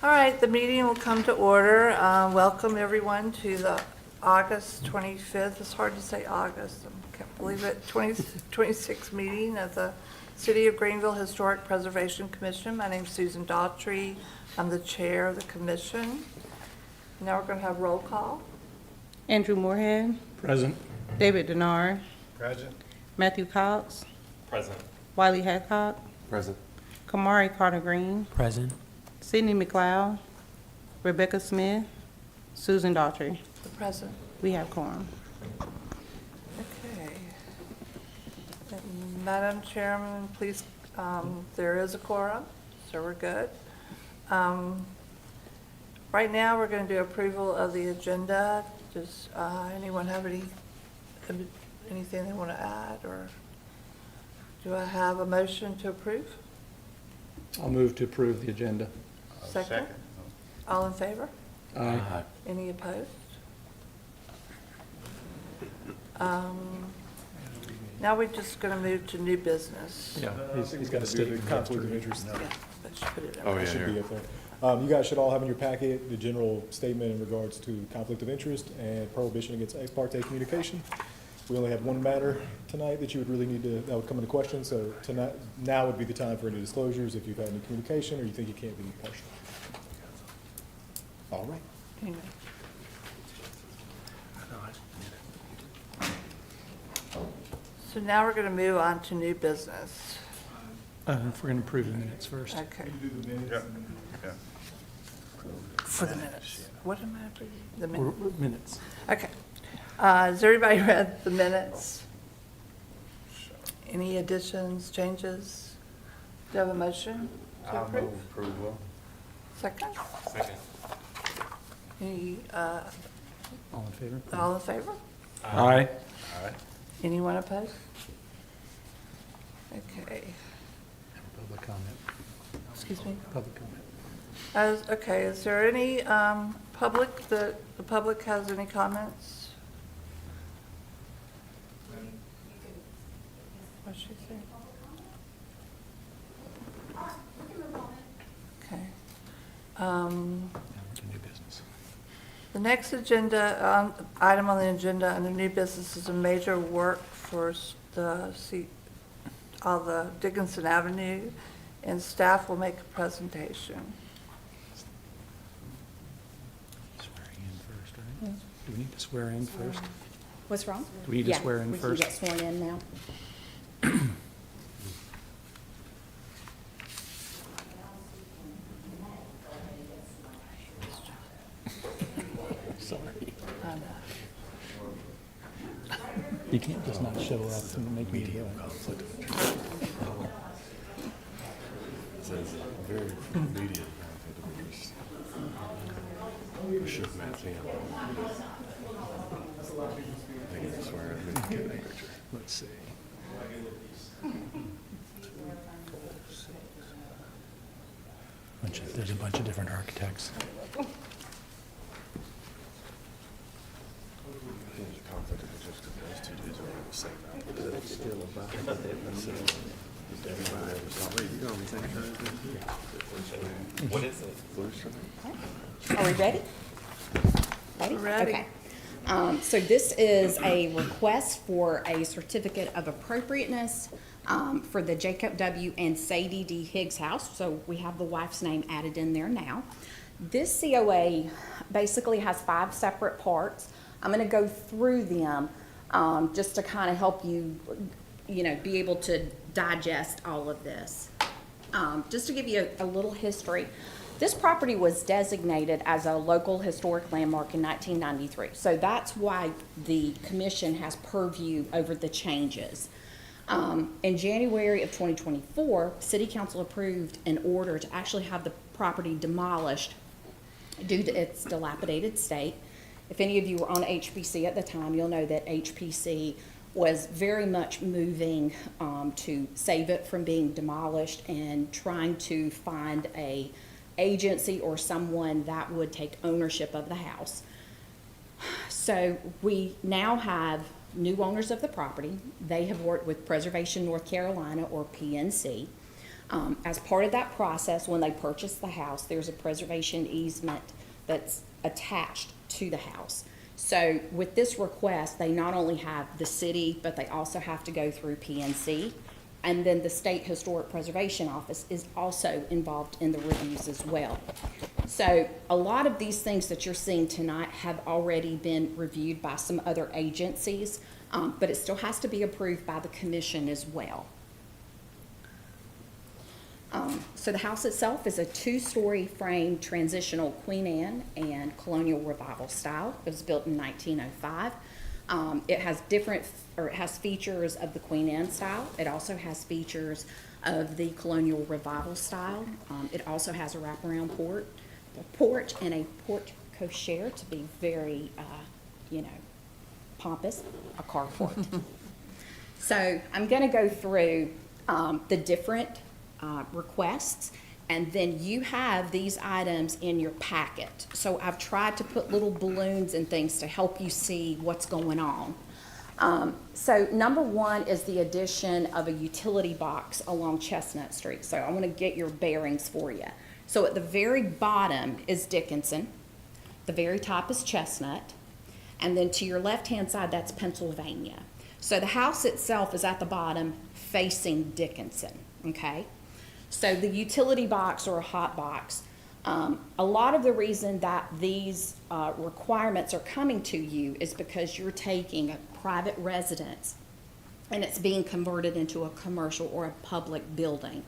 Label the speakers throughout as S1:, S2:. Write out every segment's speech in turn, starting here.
S1: All right, the meeting will come to order. Welcome, everyone, to the August 25th. It's hard to say August. I can't believe it. 26th meeting of the City of Greenville Historic Preservation Commission. My name's Susan Daughtry. I'm the chair of the commission. Now we're going to have roll call.
S2: Andrew Moorhead,
S3: Present.
S2: David Denard,
S3: Present.
S2: Matthew Cox,
S3: Present.
S2: Wiley Hadcock,
S3: Present.
S2: Kamari Carter Green,
S4: Present.
S2: Sidney McLeod, Rebecca Smith, Susan Daughtry.
S1: The president.
S2: We have quorum.
S1: Okay. Madam Chairman, please, there is a quorum, so we're good. Right now, we're going to do approval of the agenda. Does anyone have anything they want to add, or do I have a motion to approve?
S3: I'll move to approve the agenda.
S1: Second? All in favor?
S3: Aye.
S1: Any opposed? Now we're just going to move to new business.
S3: Yeah, he's got a statement.
S5: Conflict of interest.
S1: Yeah, let's put it in.
S5: It should be up there. You guys should all have in your packet the general statement in regards to conflict of interest and prohibition against ex parte communication. We only have one matter tonight that you would really need to, that would come into question, so tonight, now would be the time for any disclosures if you've had any communication or you think it can't be partial. All right.
S1: Anyway. So now we're going to move on to new business.
S3: If we're going to approve the minutes first.
S1: Okay.
S5: Yeah.
S1: For the minutes. What am I approving? The
S3: Or
S1: minutes.
S3: minutes.
S1: Okay. Has everybody read the minutes? Any additions, changes? Do you have a motion to approve?
S5: approval.
S1: Second?
S4: Second.
S1: Any,
S3: All in favor?
S1: all in favor?
S3: Aye.
S1: Anyone opposed? Okay.
S3: Public comment.
S1: Excuse me?
S3: Public comment.
S1: Okay, is there any public, the public has any comments? What's she saying? Okay.
S3: New business.
S1: The next agenda, item on the agenda under new business is a major work for all the Dickinson Avenue, and staff will make a presentation.
S3: Swearing in first, right? Do we need to swear in first?
S6: What's wrong?
S3: Do we need to swear in first?
S6: We can get sworn in now.
S3: Sorry.
S1: I know.
S3: You can't just not show up and make me do it.
S7: Says very immediate conflict of interest. We shook Matt's hand. I can swear I didn't get a picture.
S3: Let's see. There's a bunch of different architects.
S7: There's a conflict of interest because those two dudes are on the same night. But it's still about so, you go on the same time?
S4: What is it?
S7: Blue stripe?
S6: Are we ready? Ready?
S1: We're ready.
S6: Okay. So this is a request for a certificate of appropriateness for the Jacob W. and Sadie D. Higgs house. So we have the wife's name added in there now. This COA basically has 5 separate parts. I'm going to go through them just to kind of help you, be able to digest all of this. Just to give you a little history, this property was designated as a local historic landmark in 1993. So that's why the commission has purview over the changes. In January of 2024, City Council approved an order to actually have the property demolished due to its dilapidated state. If any of you were on HPC at the time, you'll know that HPC was very much moving to save it from being demolished and trying to find a agency or someone that would take ownership of the house. So we now have new owners of the property. They have worked with Preservation North Carolina, or PNC. As part of that process, when they purchase the house, there's a preservation easement that's attached to the house. So with this request, they not only have the city, but they also have to go through PNC. And then the State Historic Preservation Office is also involved in the reviews as well. So a lot of these things that you're seeing tonight have already been reviewed by some other agencies, but it still has to be approved by the commission as well. So the house itself is a two-story frame transitional Queen Anne and Colonial Revival style. It was built in 1905. It has features of the Queen Anne style. It also has features of the Colonial Revival style. It also has a wraparound porch and a porte cochere to be very, pompous, a carport. So I'm going to go through the different requests, and then you have these items in your packet. So I've tried to put little balloons and things to help you see what's going on. So number one is the addition of a utility box along Chestnut Street. So I want to get your bearings for you. So at the very bottom is Dickinson, the very top is Chestnut, and then to your left-hand side, that's Pennsylvania. So the house itself is at the bottom facing Dickinson, okay? So the utility box or a hot box, a lot of the reason that these requirements are coming to you is because you're taking a private residence and it's being converted into a commercial or a public building.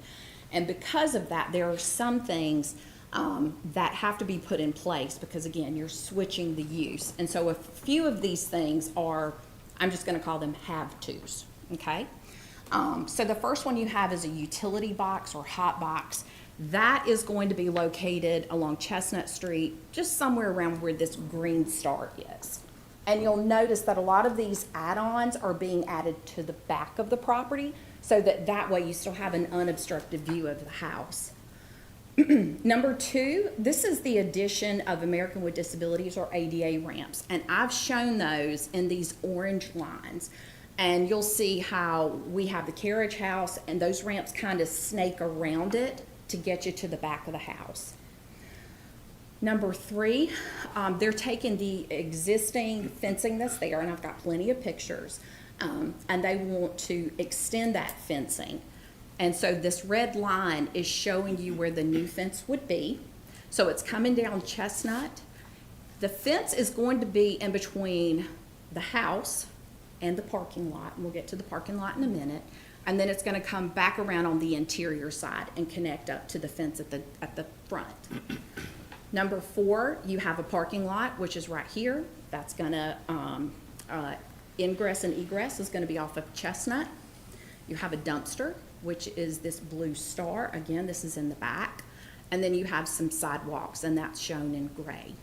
S6: And because of that, there are some things that have to be put in place because, again, you're switching the use. And so a few of these things are, I'm just going to call them have-tos, okay? So the first one you have is a utility box or hot box. That is going to be located along Chestnut Street, just somewhere around where this green star is. And you'll notice that a lot of these add-ons are being added to the back of the property so that way you still have an unobstructed view of the house. Number two, this is the addition of American with Disabilities or ADA ramps. And I've shown those in these orange lines. And you'll see how we have the carriage house and those ramps kind of snake around it to get you to the back of the house. Number three, they're taking the existing fencing that's there, and I've got plenty of pictures, and they want to extend that fencing. And so this red line is showing you where the new fence would be. So it's coming down Chestnut. The fence is going to be in between the house and the parking lot, and we'll get to the parking lot in a minute. And then it's going to come back around on the interior side and connect up to the fence at the front. Number four, you have a parking lot, which is right here. That's going to, ingress and egress is going to be off of Chestnut. You have a dumpster, which is this blue star. Again, this is in the back. And then you have some sidewalks, and that's shown in gray.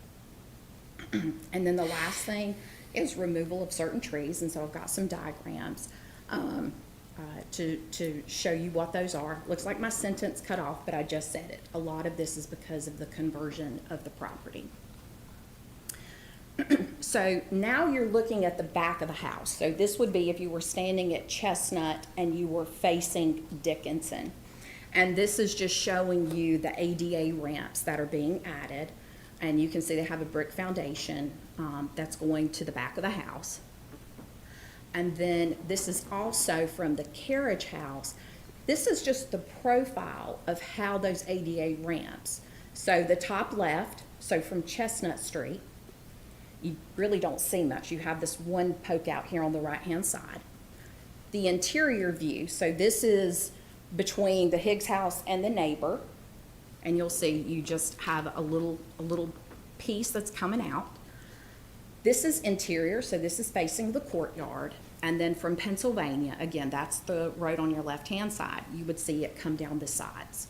S6: And then the last thing is removal of certain trees, and so I've got some diagrams to show you what those are. Looks like my sentence cut off, but I just said it. A lot of this is because of the conversion of the property. So now you're looking at the back of the house. So this would be if you were standing at Chestnut and you were facing Dickinson. And this is just showing you the ADA ramps that are being added. And you can see they have a brick foundation that's going to the back of the house. And then this is also from the carriage house. This is just the profile of how those ADA ramps. So the top left, so from Chestnut Street, you really don't see much. You have this one poke out here on the right-hand side. The interior view, so this is between the Higgs house and the neighbor. And you'll see you just have a little piece that's coming out. This is interior, so this is facing the courtyard. And then from Pennsylvania, again, that's the road on your left-hand side. You would see it come down the sides.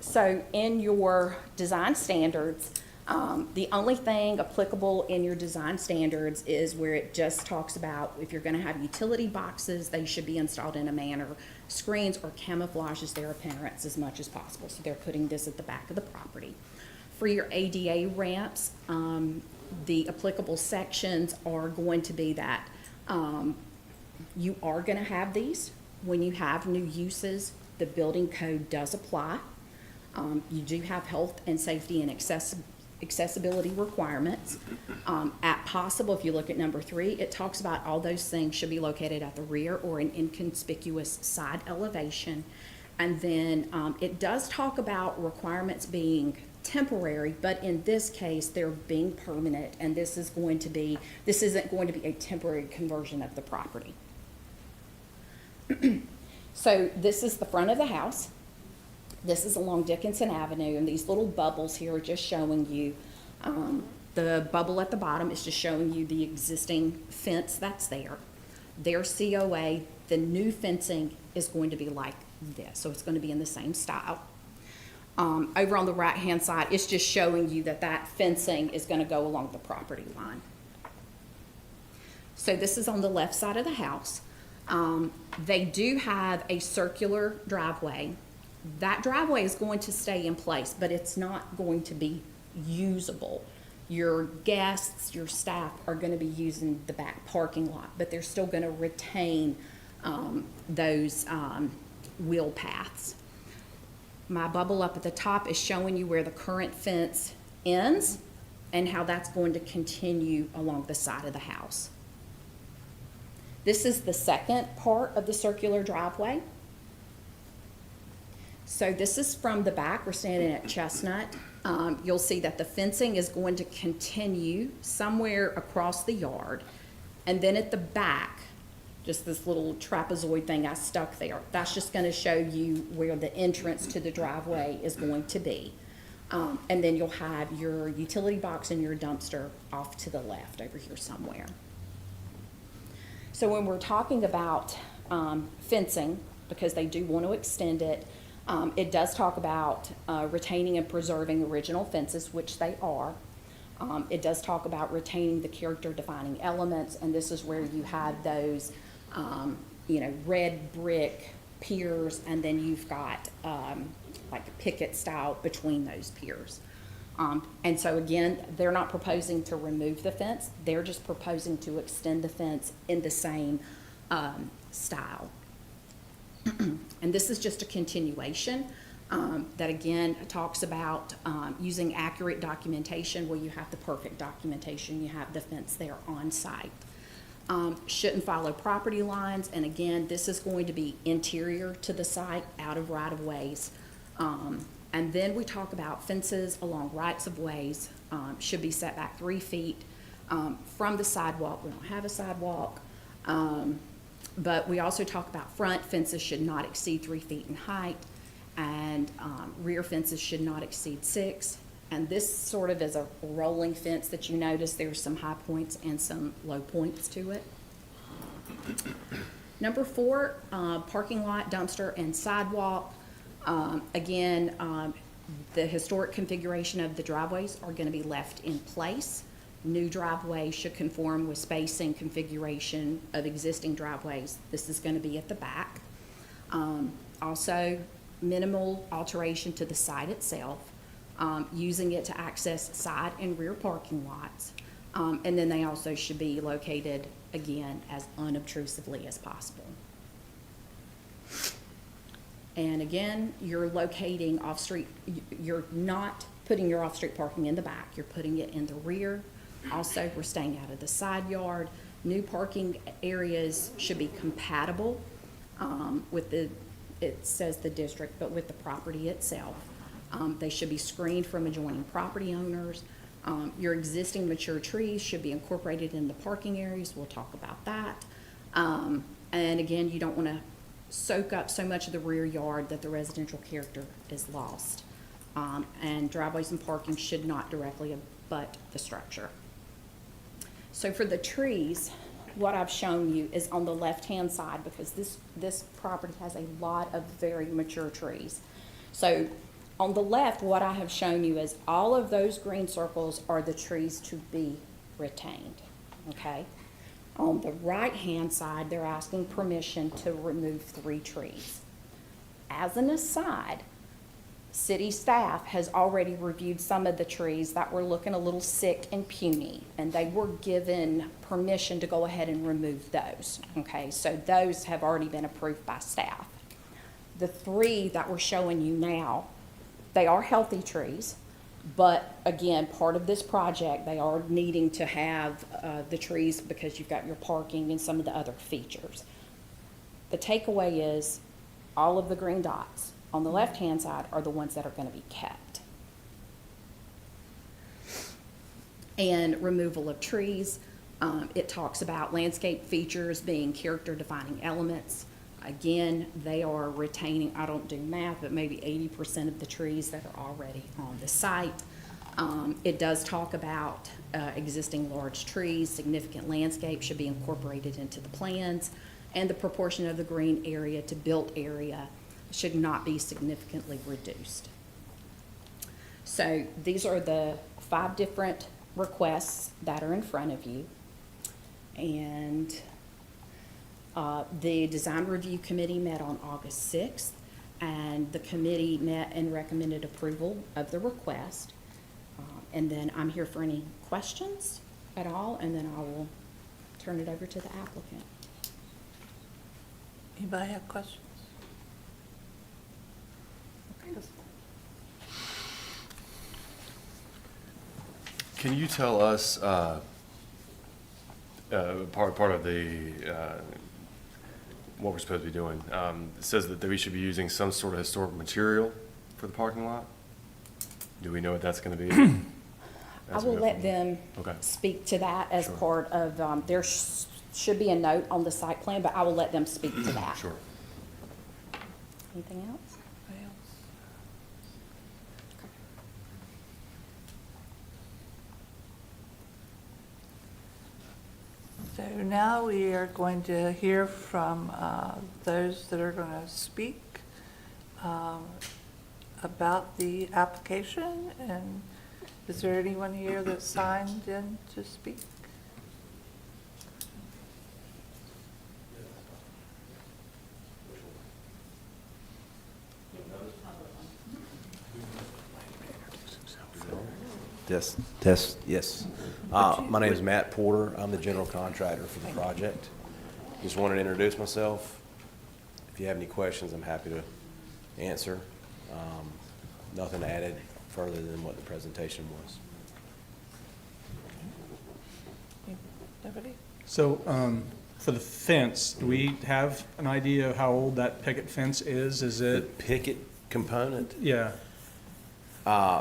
S6: So in your design standards, the only thing applicable in your design standards is where it just talks about if you're going to have utility boxes, they should be installed in a manner screens or camouflages their appearance as much as possible. So they're putting this at the back of the property. For your ADA ramps, the applicable sections are going to be that You are gonna have these when you have new uses. The building code does apply. You do have health and safety and accessibility requirements. At possible, if you look at number 3, it talks about all those things should be located at the rear or an inconspicuous side elevation. And then it does talk about requirements being temporary, but in this case, they're being permanent, and this isn't going to be a temporary conversion of the property. So this is the front of the house. This is along Dickinson Avenue, and these little bubbles here are just showing you, the bubble at the bottom is just showing you the existing fence that's there. Their COA, the new fencing is going to be like this, so it's going to be in the same style. Over on the right-hand side, it's just showing you that that fencing is going to go along the property line. So this is on the left side of the house. They do have a circular driveway. That driveway is going to stay in place, but it's not going to be usable. Your guests, your staff are going to be using the back parking lot, but they're still going to retain those wheel paths. My bubble up at the top is showing you where the current fence ends and how that's going to continue along the side of the house. This is the second part of the circular driveway. So this is from the back. We're standing at Chestnut. You'll see that the fencing is going to continue somewhere across the yard. And then at the back, just this little trapezoid thing I stuck there, that's just going to show you where the entrance to the driveway is going to be. And then you'll have your utility box and your dumpster off to the left over here somewhere. So when we're talking about fencing, because they do want to extend it, it does talk about retaining and preserving original fences, which they are. It does talk about retaining the character defining elements, and this is where you have those, red brick piers, and then you've got like a picket style between those piers. And so again, they're not proposing to remove the fence, they're just proposing to extend the fence in the same style. And this is just a continuation that again talks about using accurate documentation. Well, you have the perfect documentation, you have the fence there on site. Shouldn't follow property lines, and again, this is going to be interior to the site, out of right-of-ways. And then we talk about fences along rights-of-ways should be set back 3 feet from the sidewalk. We don't have a sidewalk. But we also talk about front fences should not exceed 3 feet in height, and rear fences should not exceed 6. And this sort of is a rolling fence that you notice there's some high points and some low points to it. Number 4, parking lot, dumpster, and sidewalk. Again, the historic configuration of the driveways are going to be left in place. New driveways should conform with spacing configuration of existing driveways. This is going to be at the back. Also, minimal alteration to the site itself, using it to access side and rear parking lots. And then they also should be located, again, as unobtrusively as possible. And again, you're locating off-street, you're not putting your off-street parking in the back, you're putting it in the rear. Also, we're staying out of the side yard. New parking areas should be compatible with it says the district, but with the property itself. They should be screened from adjoining property owners. Your existing mature trees should be incorporated in the parking areas. We'll talk about that. And again, you don't want to soak up so much of the rear yard that the residential character is lost. And driveways and parking should not directly abut the structure. So for the trees, what I've shown you is on the left-hand side, because this property has a lot of very mature trees. So on the left, what I have shown you is all of those green circles are the trees to be retained, okay? On the right-hand side, they're asking permission to remove 3 trees. As an aside, City staff has already reviewed some of the trees that were looking a little sick and puny, and they were given permission to go ahead and remove those, okay? So those have already been approved by staff. The 3 that we're showing you now, they are healthy trees, but again, part of this project, they are needing to have the trees because you've got your parking and some of the other features. The takeaway is all of the green dots on the left-hand side are the ones that are going to be kept. And removal of trees, it talks about landscape features being character-defining elements. Again, they are retaining, I don't do math, but maybe 80% of the trees that are already on the site. It does talk about existing large trees, significant landscape should be incorporated into the plans, and the proportion of the green area to built area should not be significantly reduced. So these are the 5 different requests that are in front of you. And the Design Review Committee met on August 6th, and the committee met and recommended approval of the request. And then I'm here for any questions at all, and then I will turn it over to the applicant.
S1: Anybody have questions?
S4: Can you tell us, part of the, what we're supposed to be doing? It says that we should be using some sort of historic material for the parking lot. Do we know what that's gonna be?
S6: I will let them
S4: Okay.
S6: speak to that as
S4: Sure.
S6: part of, there should be a note on the site plan, but I will let them speak to that.
S4: Sure.
S6: Anything else?
S1: Anybody else? So now we are going to hear from those that are going to speak about the application. And is there anyone here that signed in to speak?
S7: Yes. My name is Matt Porter. I'm the general contractor for the project. Just wanted to introduce myself. If you have any questions, I'm happy to answer. Nothing added further than what the presentation was.
S1: Nobody?
S3: So, for the fence, do we have an idea of how old that picket fence is? Is
S7: The
S3: it,
S7: picket component,
S3: yeah,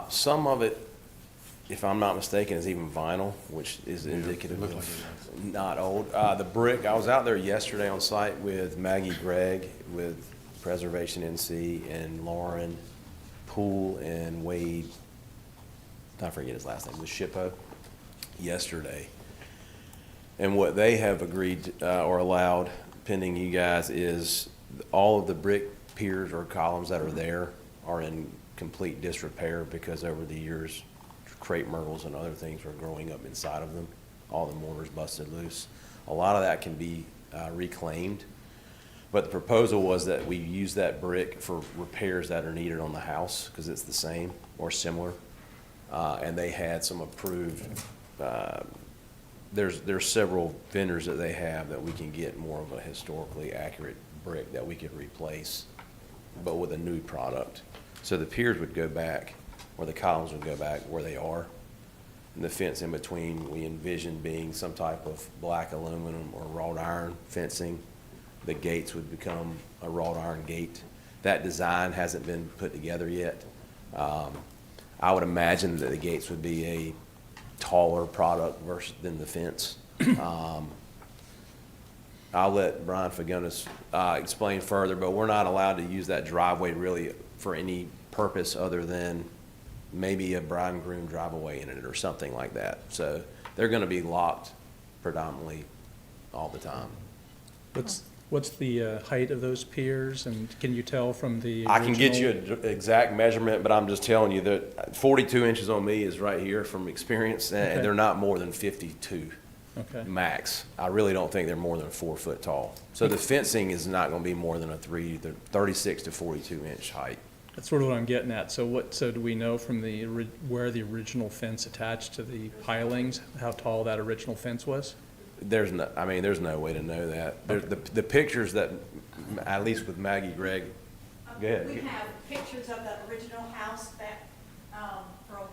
S7: some of it, if I'm not mistaken, is even vinyl, which is indicative
S4: looked
S7: of
S4: like
S7: not old. The brick, I was out there yesterday on site with Maggie Gregg with Preservation NC and Lauren Poole and Wade, I forget his last name, was Shippo, yesterday. And what they have agreed or allowed, pending you guys, is all of the brick piers or columns that are there are in complete disrepair because over the years, crepe myrtles and other things were growing up inside of them. All the mortars busted loose. A lot of that can be reclaimed. But the proposal was that we use that brick for repairs that are needed on the house because it's the same or similar. And they had some approved, there's several vendors that they have that we can get more of a historically accurate brick that we could replace, but with a new product. So the piers would go back, or the columns would go back where they are. And the fence in between, we envision being some type of black aluminum or wrought iron fencing. The gates would become a wrought iron gate. That design hasn't been put together yet. I would imagine that the gates would be a taller product versus than the fence. I'll let Brian Fagonis explain further, but we're not allowed to use that driveway really for any purpose other than maybe a bride and groom drive-away in it or something like that. So they're gonna be locked predominantly all the time.
S3: what's the height of those piers, and can you tell from the
S7: I can get you
S3: original-
S7: an exact measurement, but I'm just telling you that 42 inches on me is right here from experience,
S3: Okay.
S7: and they're not more than 52
S3: Okay,
S7: max. I really don't think they're more than 4 foot tall. So the fencing is not gonna be more than a 36 to 42 inch height.
S3: That's sort of what I'm getting at. So do we know from where the original fence attached to the pilings, how tall that original fence was?
S7: There's no, I mean, there's no way to know that. The pictures that, at least with Maggie Gregg, go ahead.
S8: We have pictures of the original house that, from,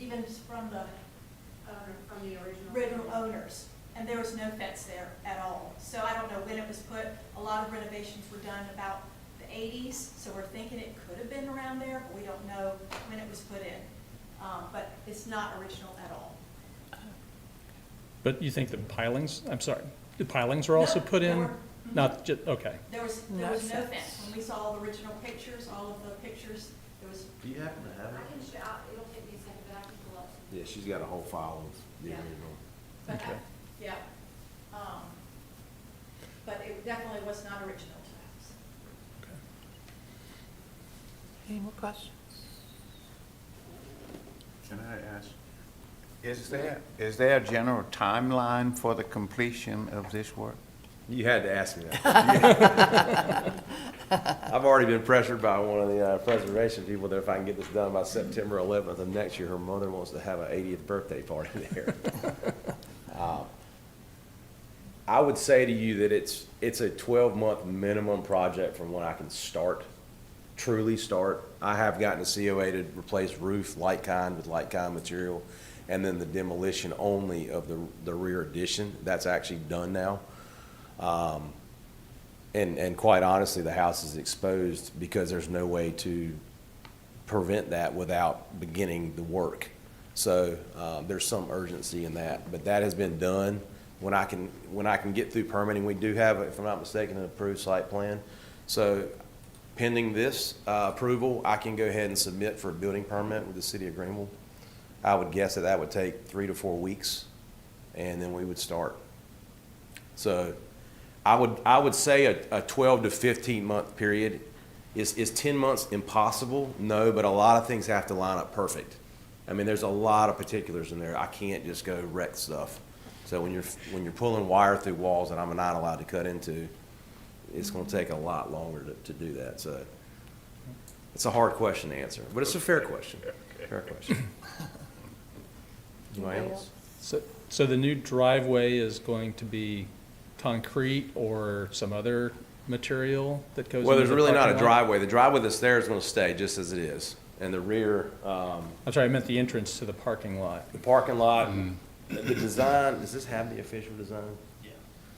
S8: even from the original owners, and there was no fence there at all. So I don't know when it was put. A lot of renovations were done about the 80s, so we're thinking it could have been around there, but we don't know when it was put in. But it's not original at all.
S3: But you think the pilings, I'm sorry, the pilings were also
S8: No,
S3: put
S8: there
S3: in?
S8: were-
S3: Not just, okay.
S8: There was
S1: No
S8: no
S1: fence.
S8: fence. When we saw all the original pictures, all of the pictures, there was.
S7: Do you happen to have
S9: I can show, it'll take me a second, but I can pull up.
S7: Yeah, she's got a whole file of the
S8: Yeah.
S7: original.
S8: But,
S3: Okay.
S8: yeah. But it definitely was not original to us.
S1: Any more questions?
S10: Can I ask, is there a general timeline for the completion of this work?
S7: You had to ask me that. I've already been pressured by one of the preservation people that if I can get this done by September 11th of next year, her mother wants to have an 80th birthday party there. I would say to you that it's a 12-month minimum project from when I can start, truly start. I have gotten a COA to replace roof like kind with like kind material, and then the demolition only of the rear addition. That's actually done now. And quite honestly, the house is exposed because there's no way to prevent that without beginning the work. So there's some urgency in that, but that has been done. When I can get through permitting, we do have, if I'm not mistaken, an approved site plan. So pending this approval, I can go ahead and submit for a building permit with the city of Greenville. I would guess that would take 3 to 4 weeks, and then we would start. So I would say a 12 to 15 month period. Is 10 months impossible? No, but a lot of things have to line up perfect. I mean, there's a lot of particulars in there. I can't just go wreck stuff. So when you're pulling wire through walls that I'm not allowed to cut into, it's going to take a lot longer to do that. So it's a hard question to answer, but it's a fair question. Fair question. Anybody
S1: Anybody
S7: else?
S3: So the new driveway is going to be concrete or some other material that goes into the
S7: Well, there's really not a
S3: parking lot?
S7: driveway. The driveway that's there is going to stay just as it is. And the rear,
S3: I'm sorry, I meant the entrance to the parking lot.
S7: the parking lot, the design, does this have the official design? Yeah.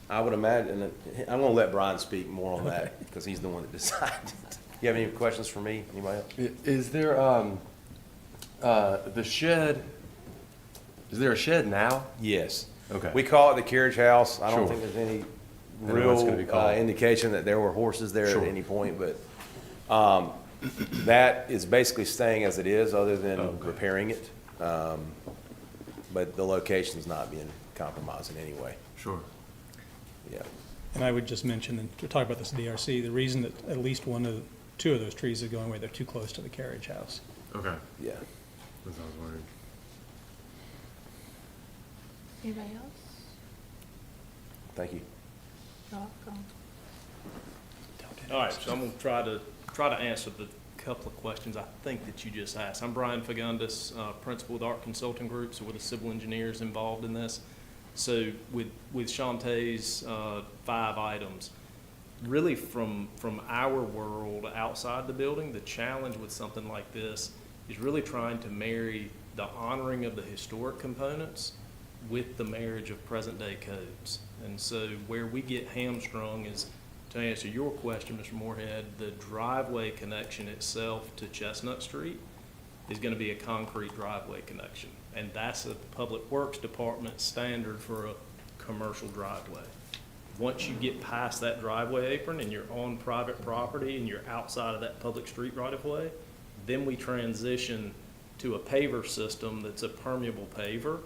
S7: I would imagine, I'm going to let Brian speak more on that because he's the one that decided. You have any questions for me? Anybody else?
S4: Is there, the shed, is there a shed now?
S7: Yes.
S4: Okay.
S7: We call it the carriage house. I don't
S4: Sure.
S7: think there's any
S4: I know what's gonna be
S7: real
S4: called.
S7: indication that there were horses there
S4: Sure.
S7: at any point, but that is basically staying as it is, other than
S4: Okay.
S7: repairing it. But the location's not being compromised in any way.
S4: Sure.
S7: Yeah.
S3: And I would just mention, and to talk about this DRC, the reason that at least two of those trees are going away, they're too close to the carriage house.
S4: Okay.
S7: Yeah.
S4: That's what I was wondering.
S1: Anybody else?
S7: Thank you.
S1: No? Go.
S11: All right, so I'm going to try to answer the couple of questions I think that you just asked. I'm Brian Fagundis, principal with Art Consulting Group, so we're the civil engineers involved in this. So with Shantae's 5 items, really from our world outside the building, the challenge with something like this is really trying to marry the honoring of the historic components with the marriage of present-day codes. And so where we get hamstrung is, to answer your question, Mr. Moorhead, the driveway connection itself to Chestnut Street is going to be a concrete driveway connection. And that's a Public Works Department standard for a commercial driveway. Once you get past that driveway apron and you're on private property and you're outside of that public street right-of-way, then we transition to a paver system that's a permeable paver,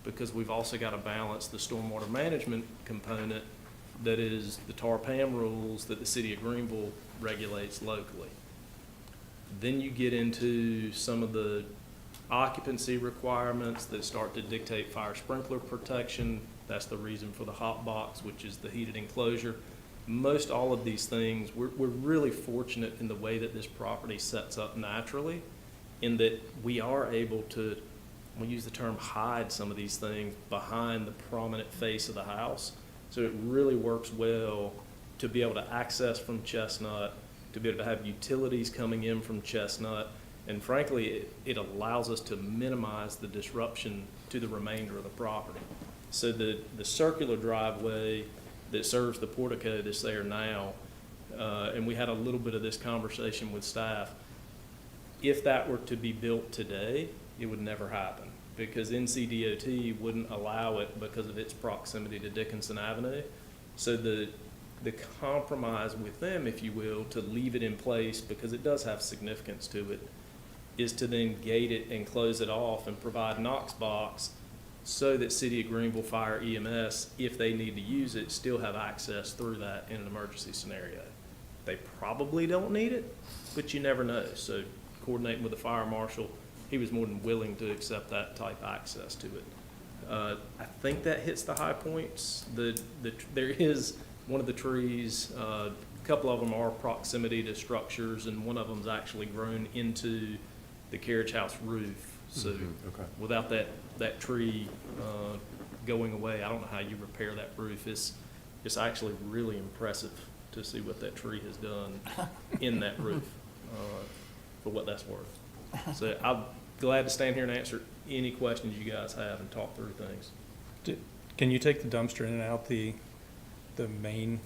S11: because we've also got to balance the stormwater management component that is the TARPAM rules that the city of Greenville regulates locally. Then you get into some of the occupancy requirements that start to dictate fire sprinkler protection. That's the reason for the hot box, which is the heated enclosure. most all of these things, we're really fortunate in the way that this property sets up naturally, in that we are able to, we use the term hide some of these things behind the prominent face of the house. So it really works well to be able to access from Chestnut, to be able to have utilities coming in from Chestnut, and frankly, it allows us to minimize the disruption to the remainder of the property. So the circular driveway that serves the portico that's there now, and we had a little bit of this conversation with staff, if that were to be built today, it would never happen, because NCDOT wouldn't allow it because of its proximity to Dickinson Avenue. So the compromise with them, if you will, to leave it in place, because it does have significance to it, is to then gate it and close it off and provide Knox box so that City of Greenville Fire EMS, if they need to use it, still have access through that in an emergency scenario. They probably don't need it, but you never know. So coordinating with the fire marshal, he was more than willing to accept that type of access to it. I think that hits the high points. There is one of the trees, a couple of them are proximity to structures, and one of them's actually grown into the carriage house roof. So
S4: Okay.
S11: without that tree going away, I don't know how you repair that roof. It's actually really impressive to see what that tree has done in that roof, for what that's worth. So I'm glad to stand here and answer any questions you guys have and talk through things.
S3: Can you take the dumpster in and out the main,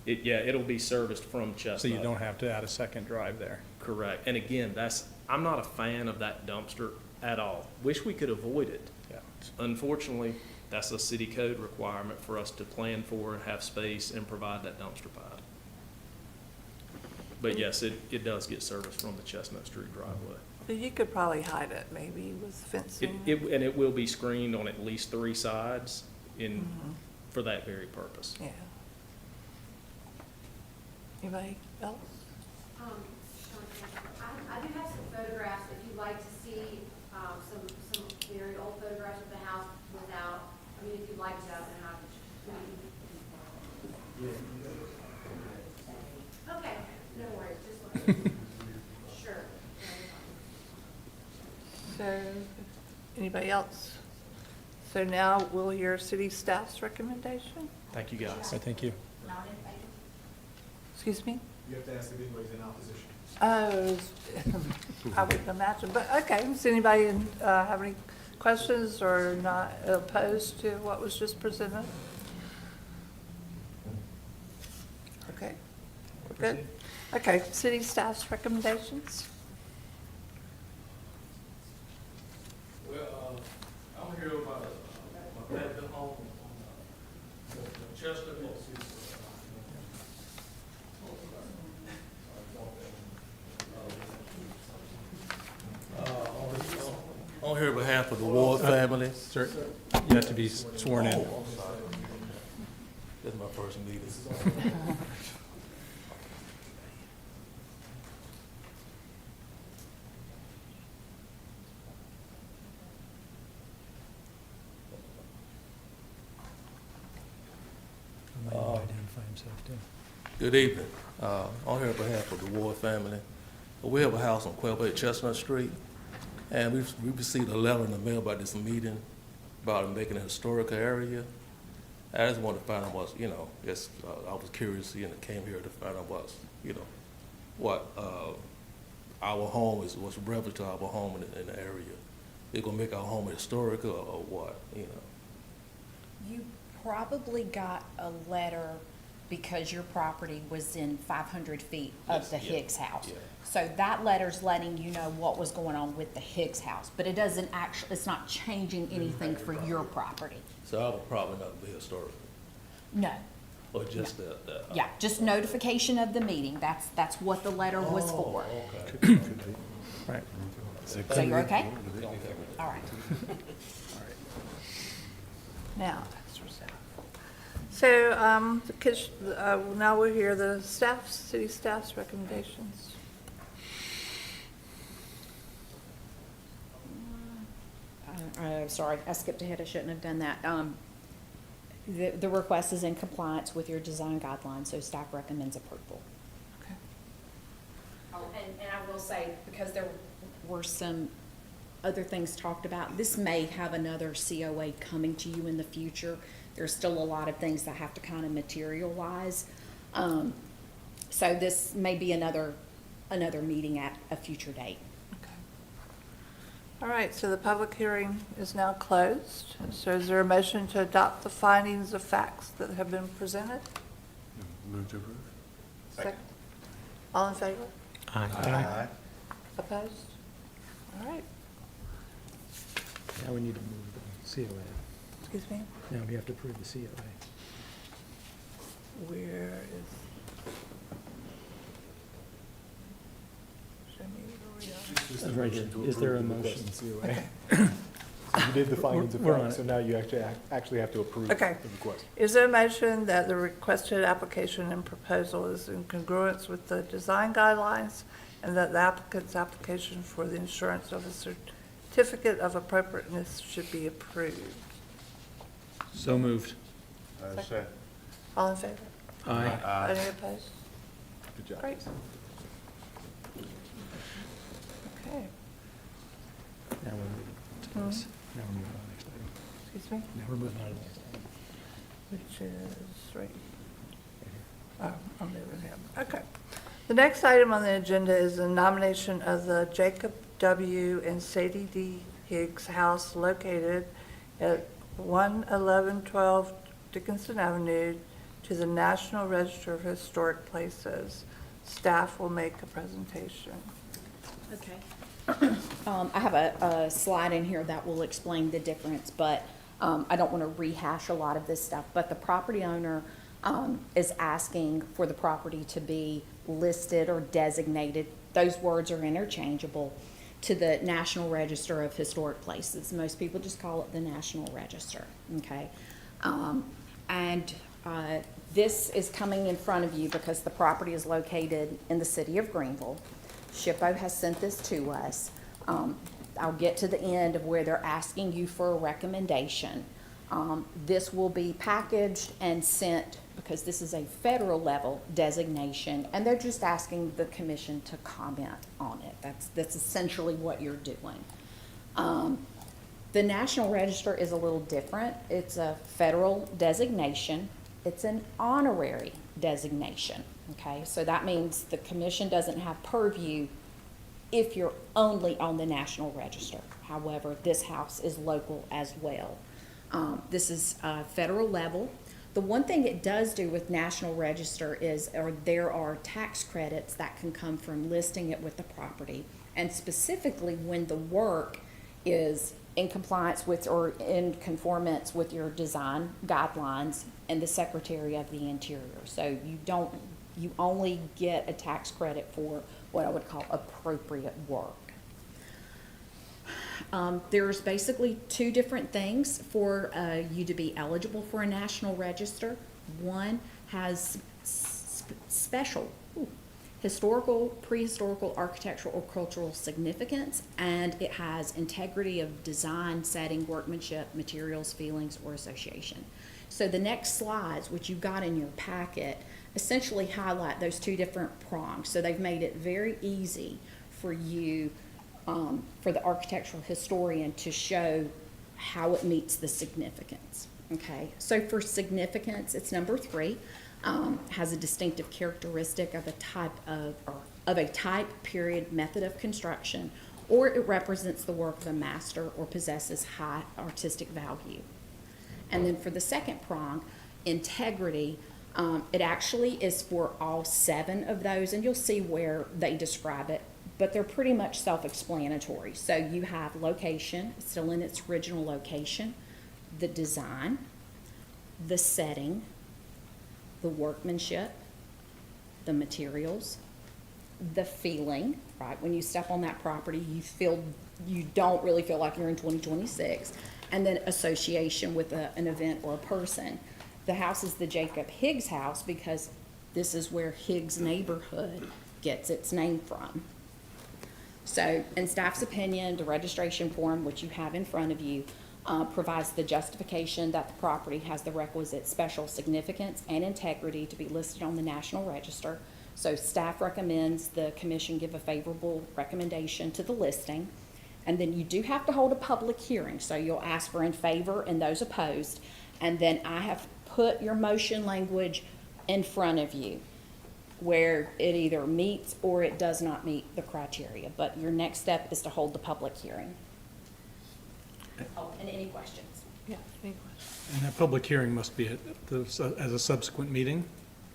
S11: It'll be serviced from Chestnut.
S3: so you don't have to add a second drive there?
S11: Correct. And again, I'm not a fan of that dumpster at all. Wish we could avoid it.
S3: Yeah.
S11: Unfortunately, that's a city code requirement for us to plan for and have space and provide that dumpster pad. But yes, it does get service from the Chestnut Street driveway.
S1: So you could probably hide it maybe with fencing.
S11: And it will be screened on at least 3 sides for that very purpose.
S1: Yeah. Anybody else?
S9: I do have some photographs, if you'd like to see, some very old photographs of the house without, I mean, if you'd like to, and okay, no worries, just let me, sure.
S1: So, anybody else? So now we'll hear city staff's recommendation.
S11: Thank you, guys.
S3: Thank you.
S8: Not in favor.
S1: Excuse me?
S5: You have to ask if anybody's in opposition.
S1: Oh, I would imagine, but okay, does anybody have any questions or not opposed to what was just presented? Okay, we're good. Okay, city staff's recommendations?
S12: Well, I'm here about my family home on Chestnut. On here on behalf of the Ward family.
S3: Sir, you have to be sworn in.
S12: Oh, I'm sorry. This is my first meeting.
S3: Identify himself too.
S12: Good evening. On here on behalf of the Ward family. We have a house on 1280 Chestnut Street, and we received a letter in the mail about this meeting about making a historical area. I just wanted to find out what's, I was curious, came here to find out what's, what our home is, what's relevant to our home in the area. They're gonna make our home historical or what,
S6: You probably got a letter because your property was in 500 feet of the
S12: Yes, yeah,
S6: Higgs house.
S12: yeah.
S6: So that letter's letting you know what was going on with the Higgs house, but it doesn't actually, it's not changing anything for your property.
S12: So I would probably not be historical,
S6: No.
S12: or just the.
S6: Yeah, just notification of the meeting. That's what the letter was for.
S12: Okay.
S3: Right.
S6: So you're okay? All right.
S1: Now, so, now we'll hear the city staff's recommendations.
S6: Sorry, I skipped ahead. I shouldn't have done that. The request is in compliance with your design guidelines, so staff recommends approval.
S1: Okay.
S6: Oh, and I will say, because there were some other things talked about, this may have another COA coming to you in the future. There's still a lot of things that have to kind of materialize. So this may be another meeting at a future date.
S1: Okay. All right, so the public hearing is now closed. So is there a motion to adopt the findings of facts that have been presented?
S4: Move to approve?
S1: Second. All in favor?
S10: Aye.
S1: Opposed? All right,
S13: Now we need to move the COA.
S1: excuse me,
S13: Now we have to approve the COA.
S1: where is? Show me where we are.
S5: Just
S13: That's
S5: a
S13: right
S5: motion
S13: here.
S5: to
S13: Is there a
S5: approve the request
S13: motion?
S5: in COA. So you did the findings of
S13: We're on
S5: fact, so
S13: it.
S5: now you actually have to approve the
S1: Okay.
S5: request.
S1: Is there a motion that the requested application and proposal is in congruence with the design guidelines and that the applicant's application for the insurance of a certificate of appropriateness should be approved?
S3: So moved.
S1: All in favor?
S3: Aye.
S1: Any opposed?
S5: Good job.
S1: Great. Okay,
S13: Now we're moving to this. Now we're moving on to the next item.
S1: excuse me,
S13: Now we're moving on to the next item.
S1: which is right. Oh, I'm moving him. Okay. The next item on the agenda is the nomination of the Jacob W. and Sadie D. Higgs house located at 11112 Dickinson Avenue to the National Register of Historic Places. Staff will make a presentation.
S6: Okay. I have a slide in here that will explain the difference, but I don't want to rehash a lot of this stuff. But the property owner is asking for the property to be listed or designated, those words are interchangeable, to the National Register of Historic Places. Most people just call it the National Register, okay? This is coming in front of you because the property is located in the city of Greenville. SHPO has sent this to us. I'll get to the end of where they're asking you for a recommendation. This will be packaged and sent, because this is a federal level designation, and they're just asking the commission to comment on it. That's essentially what you're doing. The National Register is a little different. It's a federal designation. It's an honorary designation, okay? So that means the commission doesn't have purview if you're only on the National Register. However, this house is local as well. This is federal level. The one thing it does do with National Register is there are tax credits that can come from listing it with the property, and specifically when the work is in compliance with or in conformance with your design guidelines and the Secretary of the Interior. So you only get a tax credit for what I would call appropriate work. There's basically two different things for you to be eligible for a National Register. One has special historical, prehistorical, architectural, or cultural significance, and it has integrity of design, setting, workmanship, materials, feelings, or association. So the next slides, which you've got in your packet, essentially highlight those two different prongs. So they've made it very easy for you, for the architectural historian, to show how it meets the significance. Okay, so for significance, it's number 3. Has a distinctive characteristic of a type, period, method of construction, or it represents the work of a master or possesses high artistic value. And then for the second prong, integrity, it actually is for all 7 of those, and you'll see where they describe it, but they're pretty much self-explanatory. So you have location, still in its original location, the design, the setting, the workmanship, the materials, the feeling, right? When you step on that property, you don't really feel like you're in 2026. And then association with an event or a person. The house is the Jacob Higgs house because this is where Higgs neighborhood gets its name from. So in staff's opinion, the registration form, which you have in front of you, provides the justification that the property has the requisite special significance and integrity to be listed on the National Register. So staff recommends the commission give a favorable recommendation to the listing. And then you do have to hold a public hearing, so you'll ask for in favor and those opposed. And then I have put your motion language in front of you, where it either meets or it does not meet the criteria. But your next step is to hold the public hearing. Oh, and any questions?
S1: Yeah, any questions?
S3: And that public hearing must be as a subsequent meeting,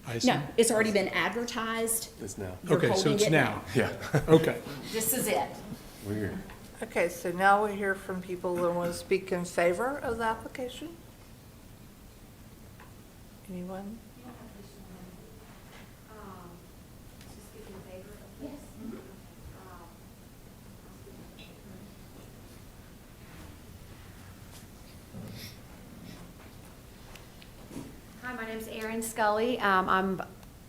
S3: I assume?
S6: No, it's already been advertised.
S4: It's now.
S6: You're
S3: Okay, so
S6: holding
S3: it's
S6: it
S3: now.
S4: Yeah.
S3: Okay.
S6: This is it.
S4: Weird.
S1: Okay, so now we'll hear from people that want to speak in favor of the application. Anyone?
S9: To speak in favor of this? Yes. Hi, my name's Erin Scully. I'm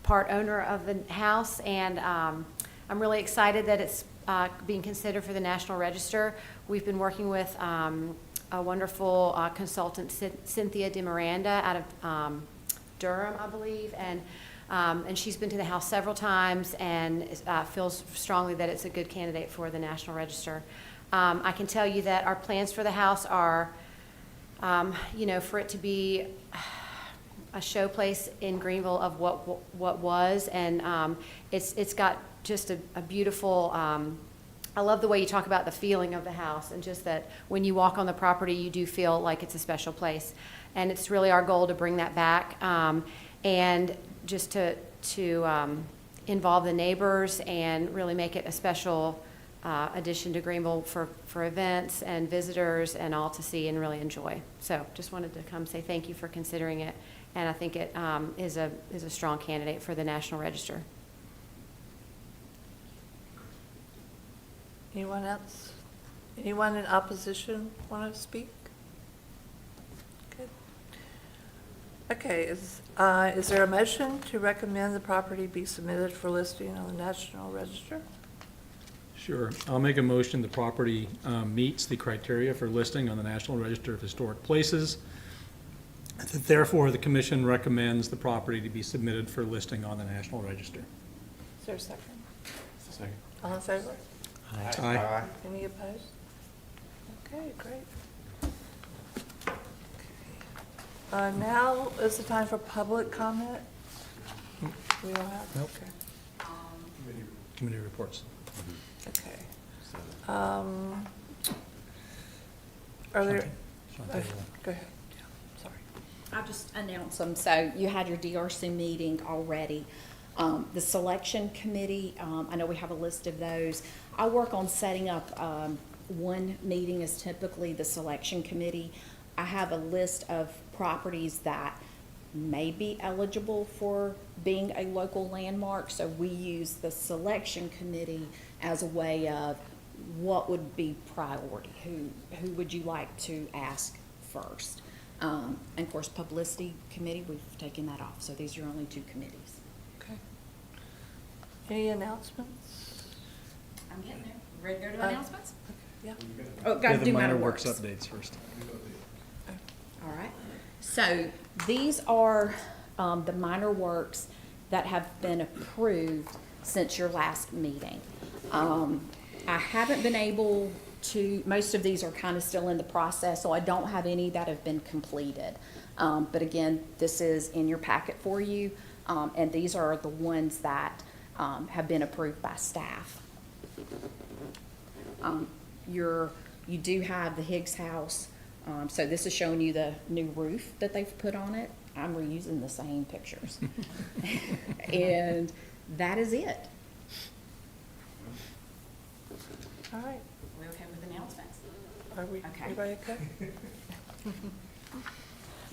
S9: part owner of the house, and I'm really excited that it's being considered for the National Register. We've been working with a wonderful consultant, Cynthia DeMiranda, out of Durham, I believe, and she's been to the house several times and feels strongly that it's a good candidate for the National Register. I can tell you that our plans for the house are, for it to be a showplace in Greenville of what was, and it's got just a beautiful. I love the way you talk about the feeling of the house, and just that when you walk on the property, you do feel like it's a special place, and it's really our goal to bring that back, and just to involve the neighbors and really make it a special addition to Greenville for events and visitors and all to see and really enjoy. So just wanted to come say thank you for considering it. And I think it is a strong candidate for the National Register.
S1: Anyone else? Anyone in opposition want to speak? Good. Okay, is there a motion to recommend the property be submitted for listing on the National Register?
S3: Sure. I'll make a motion the property meets the criteria for listing on the National Register of Historic Places. Therefore, the commission recommends the property to be submitted for listing on the National Register.
S1: Is there a second?
S4: Second.
S1: All in favor?
S3: Aye.
S1: Any opposed? Okay, great. Now is the time for public comment. We don't have,
S3: Nope.
S1: okay.
S3: Committee reports.
S1: Okay. Are there, go ahead. Yeah, sorry.
S6: I'll just announce them. So you had your DRC meeting already. The selection committee, I know we have a list of those. I work on setting up, one meeting is typically the selection committee. I have a list of properties that may be eligible for being a local landmark. So we use the selection committee as a way of what would be priority. Who would you like to ask first? And of course, publicity committee, we've taken that off. So these are your only two committees.
S1: Okay. Any announcements?
S6: I'm getting there. Ready to go to announcements?
S1: Yeah.
S6: Oh, gotta do minor
S3: works
S6: works.
S3: updates first.
S6: All right. So these are the minor works that have been approved since your last meeting. I haven't been able to, most of these are kind of still in the process, so I don't have any that have been completed. But again, this is in your packet for you, and these are the ones that have been approved by staff. You do have the Higgs house. So this is showing you the new roof that they've put on it. I'm reusing the same pictures. And that is it.
S1: All right.
S6: We okay with announcements?
S1: Are we,
S6: Okay.
S1: everybody okay?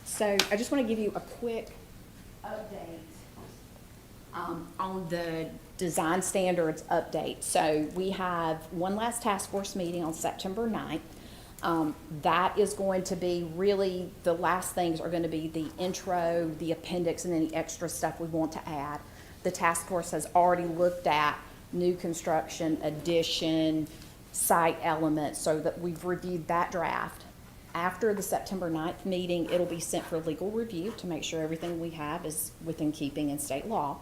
S6: So I just want to give you a quick update on the design standards update. So we have one last task force meeting on September 9th. That is going to be really, the last things are going to be the intro, the appendix, and any extra stuff we want to add. The task force has already looked at new construction, addition, site elements, so that we've reviewed that draft. After the September 9th meeting, it'll be sent for legal review to make sure everything we have is within keeping in state law.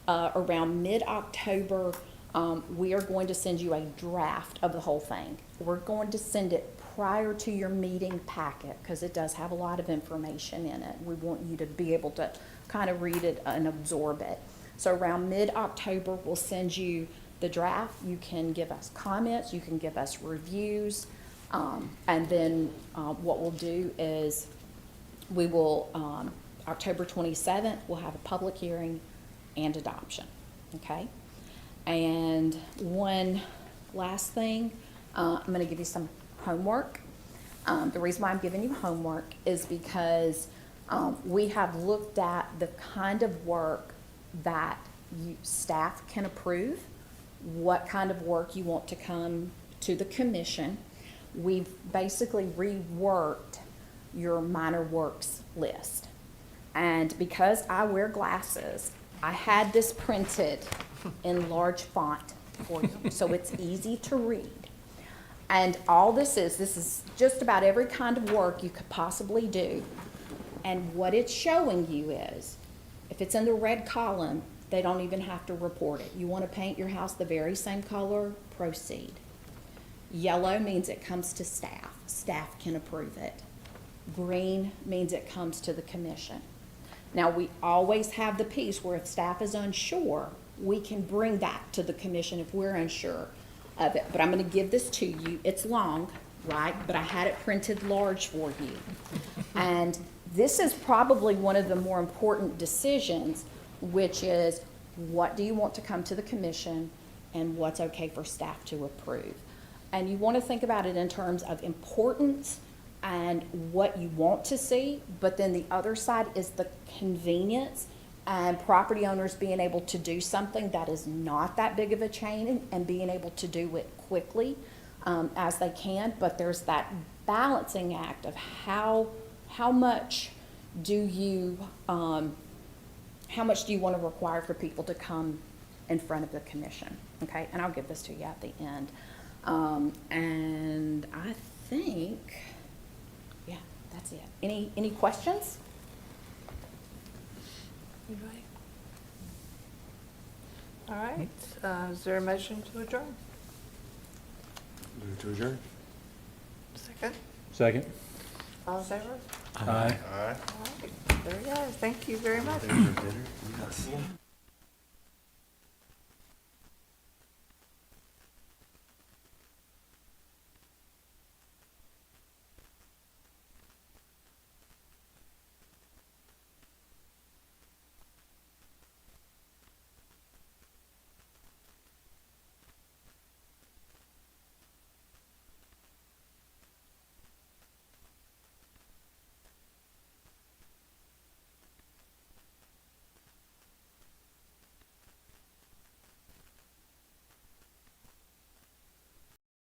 S6: Around mid-October, we are going to send you a draft of the whole thing. We're going to send it prior to your meeting packet because it does have a lot of information in it. We want you to be able to kind of read it and absorb it. So around mid-October, we'll send you the draft. You can give us comments, you can give us reviews, and then what we'll do is we will, October 27th, we'll have a public hearing and adoption, okay? And one last thing, I'm going to give you some homework. The reason why I'm giving you homework is because we have looked at the kind of work that staff can approve, what kind of work you want to come to the commission. We've basically reworked your minor works list. And because I wear glasses, I had this printed in large font for you, so it's easy to read. And all this is just about every kind of work you could possibly do. And what it's showing you is, if it's in the red column, they don't even have to report it. You want to paint your house the very same color, proceed. Yellow means it comes to staff. Staff can approve it. Green means it comes to the commission. Now, we always have the piece where if staff is unsure, we can bring that to the commission if we're unsure of it. But I'm going to give this to you. It's long, right? But I had it printed large for you. And this is probably one of the more important decisions, which is what do you want to come to the commission and what's okay for staff to approve. And you want to think about it in terms of importance and what you want to see, but then the other side is the convenience and property owners being able to do something that is not that big of a chain and being able to do it quickly as they can. But there's that balancing act of how much do you want to require for people to come in front of the commission, okay? And I'll give this to you at the end. And I think, yeah, that's it. Any questions?
S1: Anybody? All right, is there a motion to adjourn?
S4: Move to adjourn?
S1: Second?
S3: Second?
S1: All in favor?
S3: Aye.
S1: All right, there we go. Thank you very much.
S4: Dinner?